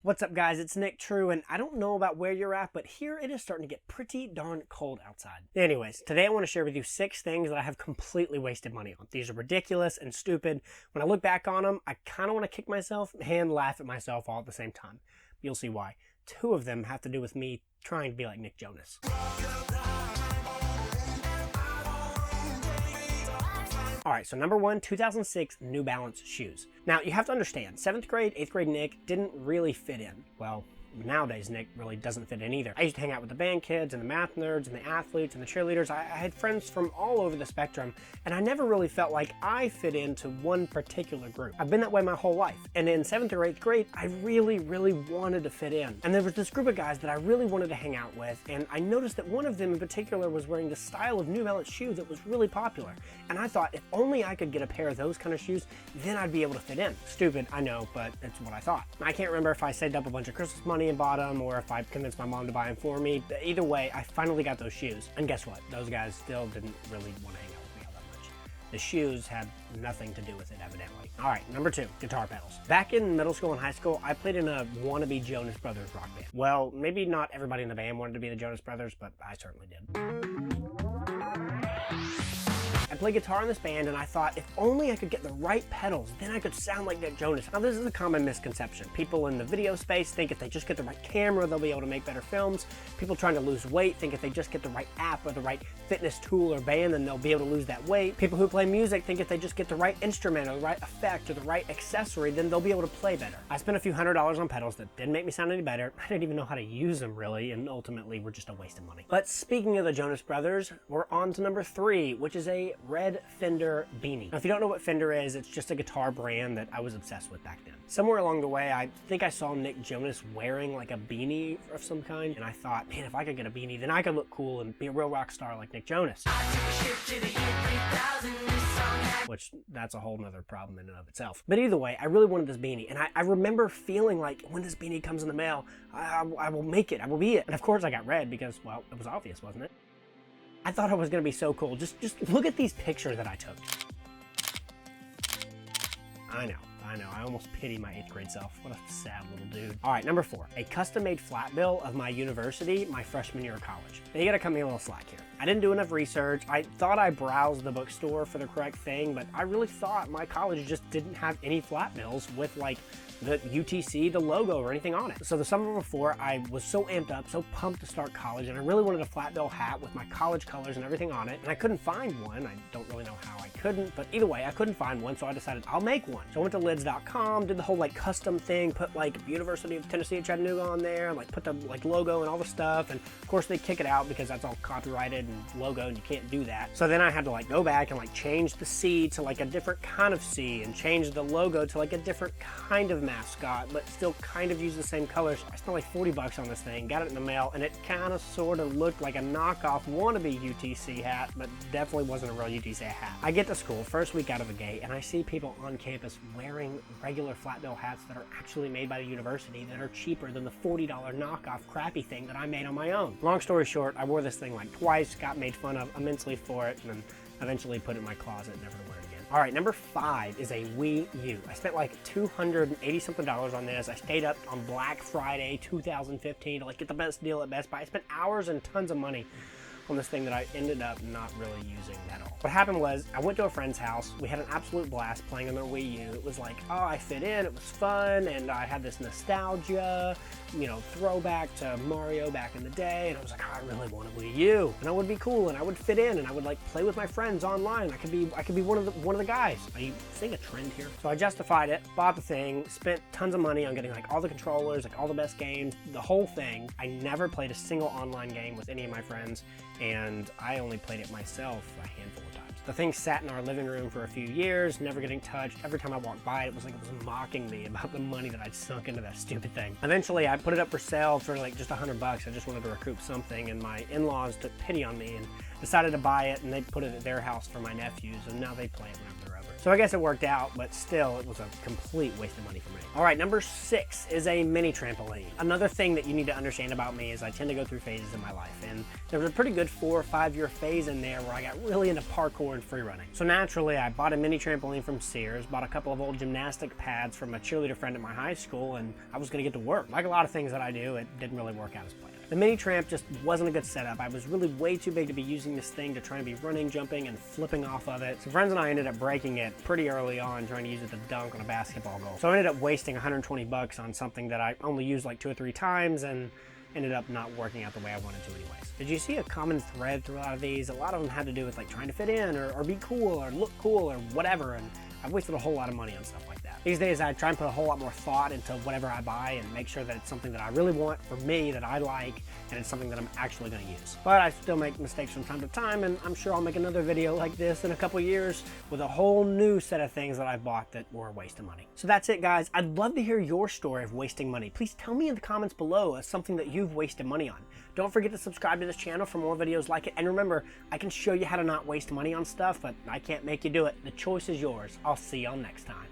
What's up guys, it's Nick True, and I don't know about where you're at, but here it is starting to get pretty darn cold outside. Anyways, today I want to share with you 6 things that I have completely wasted money on. These are ridiculous and stupid. When I look back on them, I kind of want to kick myself and laugh at myself all at the same time. You'll see why. 2 of them have to do with me trying to be like Nick Jonas. Alright, so number 1, 2006 New Balance shoes. Now, you have to understand, 7th grade, 8th grade Nick didn't really fit in. Well, nowadays Nick really doesn't fit in either. I used to hang out with the band kids and the math nerds and the athletes and the cheerleaders. I had friends from all over the spectrum, and I never really felt like I fit into one particular group. I've been that way my whole life, and in 7th or 8th grade, I really wanted to fit in. And there was this group of guys that I really wanted to hang out with, and I noticed that one of them in particular was wearing the style of New Balance shoe that was really popular. And I thought, if only I could get a pair of those kind of shoes, then I'd be able to fit in. Stupid, I know, but it's what I thought. I can't remember if I saved up a bunch of Christmas money and bought them, or if I convinced my mom to buy them for me. Either way, I finally got those shoes. And guess what? Those guys still didn't really want to hang out with me all that much. The shoes had nothing to do with it, evidently. All right, number 2, guitar pedals. Back in middle school and high school, I played in a wannabe Jonas Brothers rock band. Well, maybe not everybody in the band wanted to be the Jonas Brothers, but I certainly did. I played guitar in this band, and I thought, if only I could get the right pedals, then I could sound like Nick Jonas. Now, this is a common misconception. People in the video space think if they just get the right camera, they'll be able to make better films. People trying to lose weight think if they just get the right app or the right fitness tool or band, then they'll be able to lose that weight. People who play music think if they just get the right instrument or the right effect or the right accessory, then they'll be able to play better. I spent a few $100s on pedals that didn't make me sound any better. I didn't even know how to use them, really, and ultimately were just a waste of money. But speaking of the Jonas Brothers, we're on to number 3, which is a red Fender Beanie. Now, if you don't know what Fender is, it's just a guitar brand that I was obsessed with back then. Somewhere along the way, I think I saw Nick Jonas wearing like a beanie of some kind, and I thought, man, if I could get a beanie, then I could look cool and be a real rock star like Nick Jonas. Which, that's a whole nother problem in and of itself. But either way, I really wanted this beanie, and I remember feeling like, when this beanie comes in the mail, I will make it, I will be it. And of course I got red because, well, it was obvious, wasn't it? I thought I was going to be so cool. Just look at these pictures that I took. I know. I almost pity my 8th grade self. What a sad little dude. All right, number 4, a custom-made flat bill of my university my freshman year of college. Now, you gotta cut me a little slack here. I didn't do enough research. I thought I browsed the bookstore for the correct thing, but I really thought my college just didn't have any flat bills with like the UTC, the logo, or anything on it. So the summer before, I was so amped up, so pumped to start college, and I really wanted a flat bill hat with my college colors and everything on it, and I couldn't find one. I don't really know how I couldn't, but either way, I couldn't find one, so I decided I'll make one. So I went to lids.com, did the whole like custom thing, put like University of Tennessee at Chattanooga on there, and like put the like logo and all the stuff, and of course they kick it out because that's all copyrighted and logo, and you can't do that. So then I had to like go back and like change the C to like a different kind of C, and change the logo to like a different kind of mascot, but still kind of use the same colors. I spent like $40 on this thing, got it in the mail, and it kind of sort of looked like a knockoff wannabe UTC hat, but definitely wasn't a real UTC hat. I get to school, first week out of the gate, and I see people on campus wearing regular flat bill hats that are actually made by the university that are cheaper than the $40 knockoff crappy thing that I made on my own. Long story short, I wore this thing like twice, got made fun of immensely for it, and then eventually put it in my closet, never to wear it again. All right, number 5 is a Wii U. I spent like $280 something on this. I stayed up on Black Friday 2015 to like get the best deal at Best Buy. I spent hours and tons of money on this thing that I ended up not really using at all. What happened was, I went to a friend's house. We had an absolute blast playing on their Wii U. It was like, oh, I fit in, it was fun, and I had this nostalgia, you know, throwback to Mario back in the day, and I was like, oh, I really want a Wii U, and I would be cool, and I would fit in, and I would like play with my friends online. I could be one of the guys. Are you seeing a trend here? So I justified it, bought the thing, spent tons of money on getting like all the controllers, like all the best games, the whole thing. I never played a single online game with any of my friends, and I only played it myself a handful of times. The thing sat in our living room for a few years, never getting touched. Every time I walked by, it was like it was mocking me about the money that I'd sunk into that stupid thing. Eventually, I put it up for sale for like just $100. I just wanted to recoup something, and my in-laws took pity on me and decided to buy it, and they put it at their house for my nephews, and now they play it whenever they're over. So I guess it worked out, but still, it was a complete waste of money for me. All right, number 6 is a mini trampoline. Another thing that you need to understand about me is I tend to go through phases in my life, and there was a pretty good 4 or 5 year phase in there where I got really into parkour and free running. So naturally, I bought a mini trampoline from Sears, bought a couple of old gymnastic pads from a cheerleader friend at my high school, and I was gonna get to work. Like a lot of things that I do, it didn't really work out as planned. The mini tramp just wasn't a good setup. I was really way too big to be using this thing to try and be running, jumping, and flipping off of it. Some friends and I ended up breaking it pretty early on, trying to use it to dunk on a basketball goal. So I ended up wasting 120 bucks on something that I only used like 2 or 3 times and ended up not working out the way I wanted to anyways. Did you see a common thread through a lot of these? A lot of them had to do with like trying to fit in or be cool or look cool or whatever, and I've wasted a whole lot of money on stuff like that. These days I try and put a whole lot more thought into whatever I buy and make sure that it's something that I really want for me, that I like, and it's something that I'm actually going to use. But I still make mistakes from time to time, and I'm sure I'll make another video like this in a couple years with a whole new set of things that I've bought that were a waste of money. So that's it, guys. I'd love to hear your story of wasting money. Please tell me in the comments below as something that you've wasted money on. Don't forget to subscribe to this channel for more videos like it. And remember, I can show you how to not waste money on stuff, but I can't make you do it. The choice is yours. I'll see y'all next time.